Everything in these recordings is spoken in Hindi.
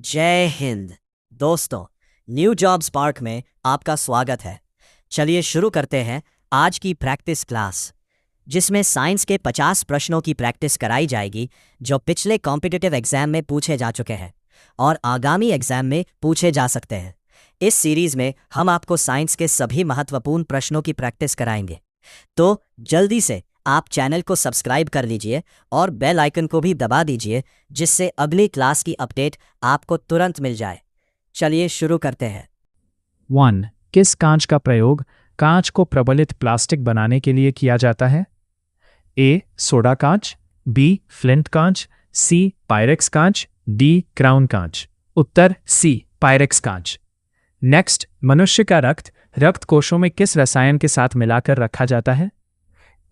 जय हिंद दोस्तों, न्यू जॉब स्पार्क में आपका स्वागत है। चलिए शुरू करते हैं आज की प्रैक्टिस क्लास, जिसमें साइंस के 50 प्रश्नों की प्रैक्टिस कराई जाएगी जो पिछले कॉम्पिटिटिव एग्जाम में पूछे जा चुके हैं और आगामी एग्जाम में पूछे जा सकते हैं। इस सीरीज में हम आपको साइंस के सभी महत्वपूर्ण प्रश्नों की प्रैक्टिस कराएंगे, तो जल्दी से आप चैनल को सब्सक्राइब कर लीजिए और बेल आइकन को भी दबा दीजिए, जिससे अगली क्लास की अपडेट आपको तुरंत मिल जाए। चलिए शुरू करते हैं। 1. किस कांच का प्रयोग कांच को प्रबलित प्लास्टिक बनाने के लिए किया जाता है? A. सोडा कांच, B. फ्लिंट कांच, C. पायरेक्स कांच, D. क्राउन कांच। उत्तर C. पायरेक्स कांच। नेक्स्ट, मनुष्य का रक्त कोशों में किस रसायन के साथ मिलाकर रखा जाता है?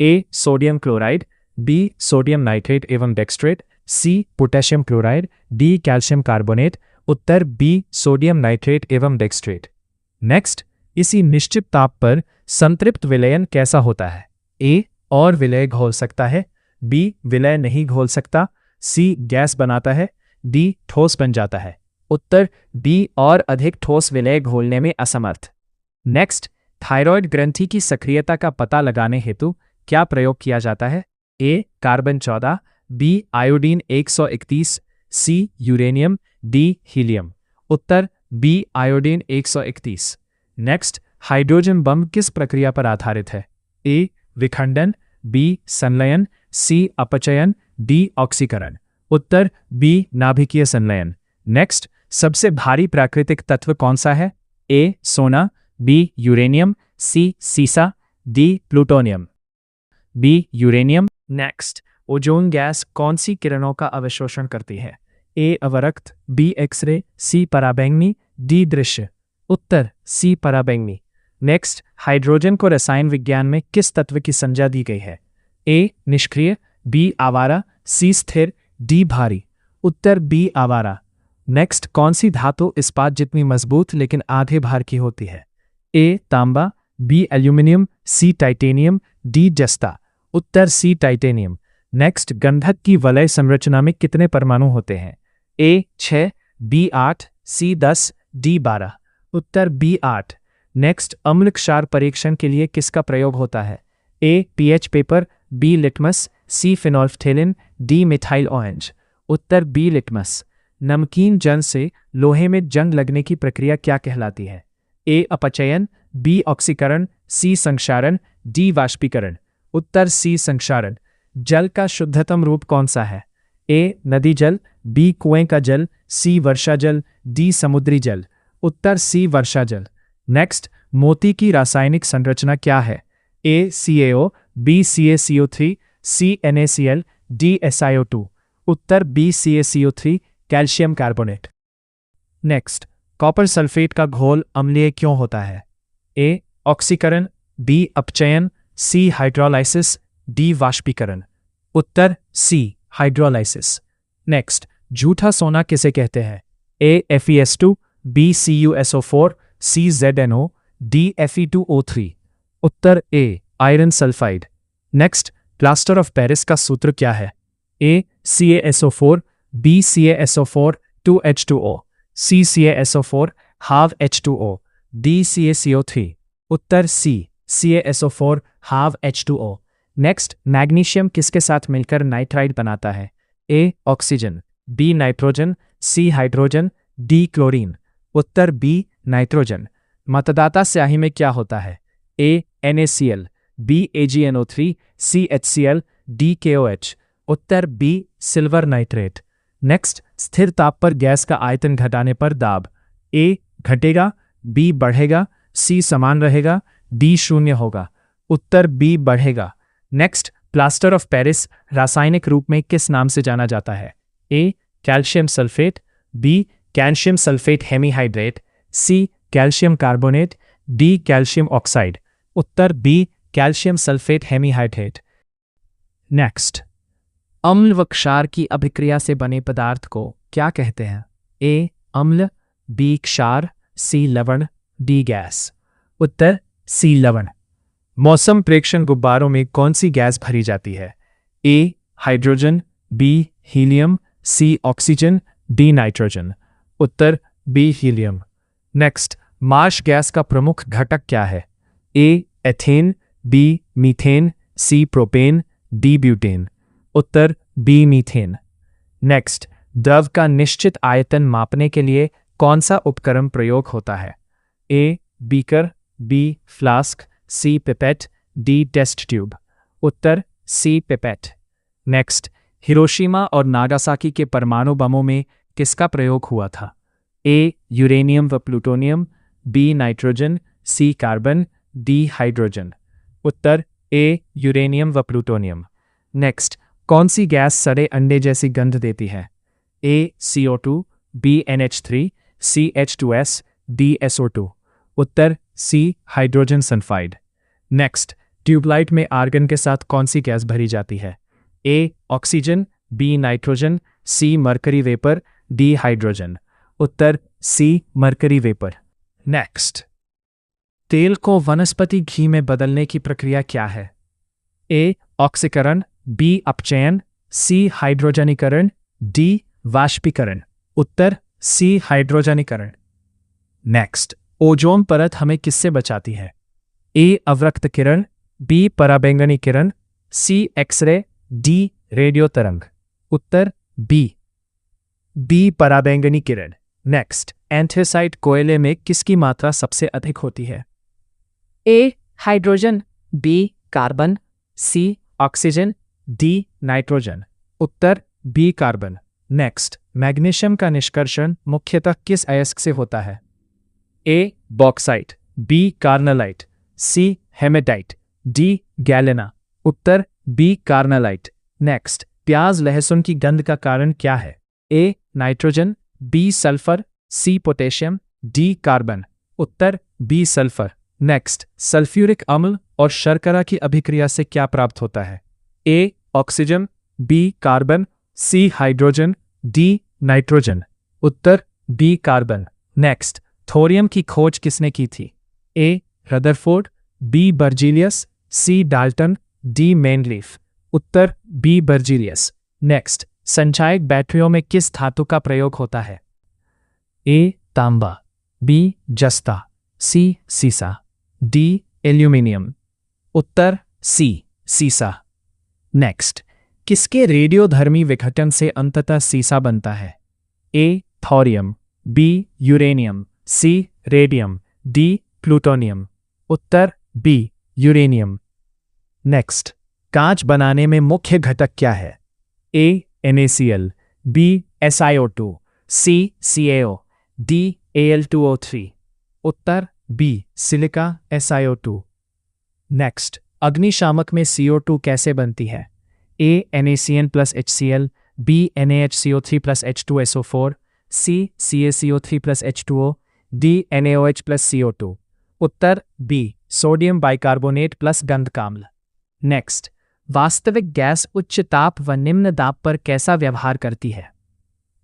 A. Sodium chloride, B. Sodium nitrate एवं dextrate, C. Potassium chloride, D. Calcium carbonate. उत्तर B. सोडियम नाइट्रेट एवं डेक्सट्रेट। नेक्स्ट, इसी निश्चित ताप पर संतृप्त विलयन कैसा होता है? A. और विलय घोल सकता है, B. विलय नहीं घोल सकता, C. गैस बनाता है, D. ठोस बन जाता है। उत्तर B. और अधिक ठोस विलय घोलने में असमर्थ। नेक्स्ट, थायराइड ग्रंथि की सक्रियता का पता लगाने हेतु क्या प्रयोग किया जाता है? A. Carbon 14, B. Iodine 131, C. Uranium, D. Helium. Uttar B. Iodine 131। Next, hydrogen bomb किस प्रक्रिया पर आधारित है? A. विखंडन, B. संलयन, C. अपचयन, D. ऑक्सीकरण। उत्तर B. नाभिकीय संलयन। नेक्स्ट, सबसे भारी प्राकृतिक तत्व कौन सा है? A. सोना, B. Uranium, C. सीसा, D. Plutonium. B. Uranium. Next, ozone gas कौन सी किरणों का अवशोषण करती है? A. अवरक्त, B. X-ray, C. पराबैंगनी, D. दृश्य। उत्तर C. पराबैंगनी। नेक्स्ट, हाइड्रोजन को रसायन विज्ञान में किस तत्व की संज्ञा दी गई है? A. निष्क्रिय, B. आवारा, C. स्थिर, D. भारी। उत्तर B. आवारा। नेक्स्ट, कौन सी धातु इस्पात जितनी मजबूत लेकिन आधे भार की होती है? A. तांबा, B. Aluminium, C. Titanium, D. जस्ता। उत्तर C. टाइटेनियम। नेक्स्ट, गंधक की वलय संरचना में कितने परमाणु होते हैं? A. 6, B. 8, C. 10, D. 12। Uttar B. 8। Next, अम्ल क्षार परीक्षण के लिए किसका प्रयोग होता है? A. pH paper, B. Litmus, C. फिनोल्फ्थेलिन, D. Methyl orange. Uttar B. Litmus. नमकीन जंग से लोहे में जंग लगने की प्रक्रिया क्या कहलाती है? A. अपचयन, B. ऑक्सीकरण, C. संक्षारण, D. वाष्पीकरण। उत्तर C. संक्षारण। जल का शुद्धतम रूप कौन सा है? A. नदी जल, B. कुएं का जल, C. वर्षा जल, D. समुद्री जल। उत्तर C. वर्षा जल। नेक्स्ट, मोती की रासायनिक संरचना क्या है? A. CaO, B. CaCO3, C. NaCl, D. SiO2। Uttar B. CaCO3, calcium carbonate. Next, copper sulphate का घोल अम्लीय क्यों होता है? A. ऑक्सीकरण, B. अपचयन, C. Hydrolysis, D. वाष्पीकरण। उत्तर C. हाइड्रोलाइसिस। नेक्स्ट, झूठा सोना किसे कहते हैं? A. FeS2, B. CuSO4, C. ZnO, D. Fe2O3। Uttar A. Iron sulphide. Next, plaster of Paris का सूत्र क्या है? A. CaSO4, B. CaSO4 2H2O, C. CaSO4 half H2O, D. CaCO3। Uttar C. CaSO4 half H2O। Next, magnesium किसके साथ मिलकर नाइट्राइड बनाता है? A. Oxygen, B. Nitrogen, C. Hydrogen, D. Chlorine. Uttar B. Nitrogen. मतदाता स्याही में क्या होता है? A. NaCl, B. AgNO3, C. HCl, D. KOH। Uttar B. Silver nitrate. Next, स्थिर ताप पर गैस का आयतन घटाने पर दाब A. घटेगा, B. बढ़ेगा, C. समान रहेगा, D. शून्य होगा। उत्तर B. बढ़ेगा। नेक्स्ट, प्लास्टर ऑफ पेरिस रासायनिक रूप में किस नाम से जाना जाता है? A. Calcium sulphate, B. Calcium sulphate hemihydrate, C. Calcium carbonate, D. Calcium oxide. Uttar B. Calcium sulphate hemihydrate. Next, अम्ल व क्षार की अभिक्रिया से बने पदार्थ को क्या कहते हैं? A. अम्ल, B. क्षार, C. लवण, D. गैस। उत्तर C. लवण। मौसम प्रेक्षण गुब्बारों में कौन सी गैस भरी जाती है? A. Hydrogen, B. Helium, C. Oxygen, D. Nitrogen. उत्तर B helium. Next, marsh gas का प्रमुख घटक क्या है? A ethane, B methane, C propane, D butane. उत्तर बी मीथेन। नेक्स्ट, द्रव का निश्चित आयतन मापने के लिए कौन सा उपकरण प्रयोग होता है? A beaker, B flask, C pipette, D test tube. उत्तर सी पिपेट। नेक्स्ट, हिरोशिमा और नागासाकी के परमाणु बमों में किसका प्रयोग हुआ था? ए यूरेनियम व plutonium, B nitrogen, C carbon, D hydrogen. उत्तर ए यूरेनियम व प्लूटोनियम। नेक्स्ट, कौन सी गैस सड़े अंडे जैसी गंध देती है? A CO2, B NH3, C H2S, D SO2। उत्तर C hydrogen sulphide. Next, tubelight में आर्गन के साथ कौन सी गैस भरी जाती है? A oxygen, B nitrogen, C mercury vapour, D hydrogen. उत्तर सी मरकरी वेपर। नेक्स्ट, तेल को वनस्पति घी में बदलने की प्रक्रिया क्या है? ए ऑक्सीकरण, बी अपचयन, सी हाइड्रोजनीकरण, डी वाष्पीकरण। उत्तर सी हाइड्रोजनीकरण। नेक्स्ट, ओजोन परत हमें किससे बचाती है? ए अवरक्त किरण, बी पराबैंगनी किरण, सी एक्सरे, डी रेडियो तरंग। उत्तर बी पराबैंगनी किरण। नेक्स्ट, एंथ्रेसाइट कोयले में किसकी मात्रा सबसे अधिक होती है? A hydrogen, B carbon, C oxygen, D nitrogen. उत्तर बी कार्बन। नेक्स्ट, मैग्नीशियम का निष्कर्षण मुख्यतः किस अयस्क से होता है? A bauxite, B carnallite, C haematite, D galena. उत्तर बी कार्नलाइट। नेक्स्ट, प्याज लहसुन की गंध का कारण क्या है? A nitrogen, B sulphur, C potassium, D carbon. उत्तर बी सल्फर। नेक्स्ट, सल्फ्यूरिक अम्ल और शर्करा की अभिक्रिया से क्या प्राप्त होता है? A oxygen, B carbon, C hydrogen, D nitrogen. उत्तर बी कार्बन। नेक्स्ट, थोरियम की खोज किसने की थी? A Rutherford, B Berzelius, C Dalton, D मेनलीफ। उत्तर बी बर्जीलियस। नेक्स्ट, संचायक बैटरियों में किस धातु का प्रयोग होता है? ए तांबा, बी जस्ता, सी सीसा, डी एल्यूमिनियम। उत्तर सी सीसा। नेक्स्ट, किसके रेडियोधर्मी विघटन से अंततः सीसा बनता है? A thorium, B uranium, C radium, D plutonium. उत्तर बी यूरेनियम। नेक्स्ट, कांच बनाने में मुख्य घटक क्या है? A NaCl, B SiO2, C CaO, D Al2O3। उत्तर बी सिलिका SiO2। नेक्स्ट, अग्निशामक में CO2 कैसे बनती है? A NaCN + HCl, B NaHCO3 + H2SO4, C CaCO3 + H2O, D NaOH + CO2। उत्तर बी सोडियम बाइकार्बोनेट + गंधकाम्ल। नेक्स्ट, वास्तविक गैस उच्च ताप व निम्न दाब पर कैसा व्यवहार करती है?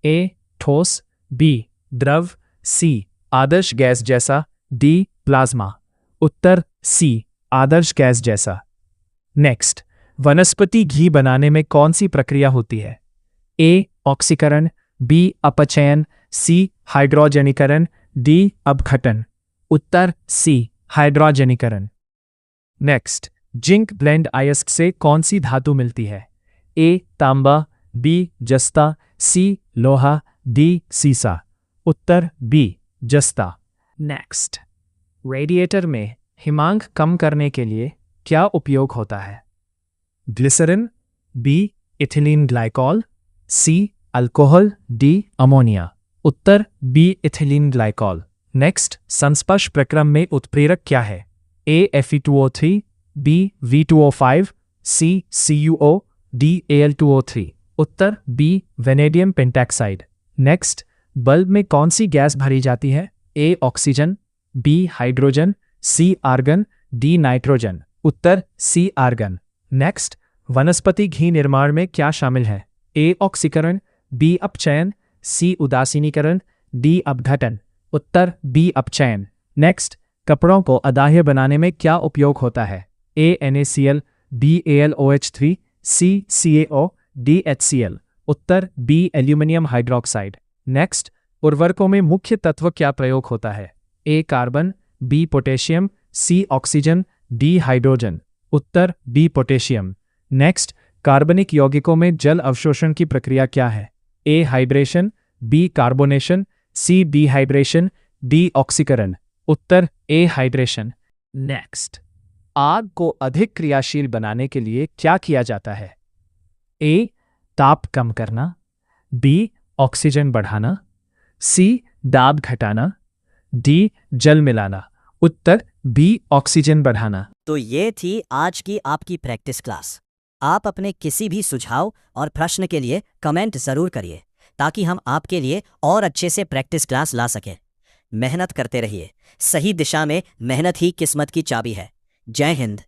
ए ठोस, बी द्रव, सी आदर्श गैस जैसा, डी प्लाज्मा। उत्तर सी आदर्श गैस जैसा। नेक्स्ट, वनस्पति घी बनाने में कौन सी प्रक्रिया होती है? ए ऑक्सीकरण, बी अपचयन, सी हाइड्रोजनीकरण, डी अपघटन। उत्तर सी हाइड्रोजनीकरण। नेक्स्ट, जिंक ब्लेंड अयस्क से कौन सी धातु मिलती है? ए तांबा, बी जस्ता, सी लोहा, डी सीसा। उत्तर बी जस्ता। नेक्स्ट, रेडिएटर में हिमांक कम करने के लिए क्या उपयोग होता है? Glycerine, B ethylene glycol, C alcohol, D ammonia. उत्तर बी इथिलीन ग्लाइकॉल। नेक्स्ट, संस्पर्श प्रक्रम में उत्प्रेरक क्या है? A Fe2O3, B V2O5, C CuO, D Al2O3। उत्तर B vanadium pentoxide. Next, bulb में कौन सी गैस भरी जाती है? A oxygen, B hydrogen, C argon, D nitrogen. उत्तर सी आर्गन। नेक्स्ट, वनस्पति घी निर्माण में क्या शामिल है? ए ऑक्सीकरण, बी अपचयन, सी उदासीनीकरण, डी अपघटन। उत्तर बी अपचयन। नेक्स्ट, कपड़ों को अदाह्य बनाने में क्या उपयोग होता है? A NaCl, B AlOH3, C CaO, D HCl। Uttar B aluminium hydroxide. Next, उर्वरकों में मुख्य तत्व क्या प्रयोग होता है? ए कार्बन, बी पोटेशियम, सी ऑक्सीजन, डी हाइड्रोजन। उत्तर बी पोटेशियम। नेक्स्ट, कार्बनिक यौगिकों में जल अवशोषण की प्रक्रिया क्या है? ए हाइड्रेशन, बी कार्बोनेशन, सी डिहाइड्रेशन, डी ऑक्सीकरण। उत्तर ए हाइड्रेशन। नेक्स्ट, आग को अधिक क्रियाशील बनाने के लिए क्या किया जाता है? ए ताप कम करना, बी ऑक्सीजन बढ़ाना, सी दाब घटाना, डी जल मिलाना। उत्तर बी ऑक्सीजन बढ़ाना। तो ये थी आज की आपकी प्रैक्टिस क्लास। आप अपने किसी भी सुझाव और प्रश्न के लिए कमेंट ज़रूर करिए ताकि हम आपके लिए और अच्छे से प्रैक्टिस क्लास ला सकें। मेहनत करते रहिए। सही दिशा में मेहनत ही किस्मत की चाबी है। जय हिंद।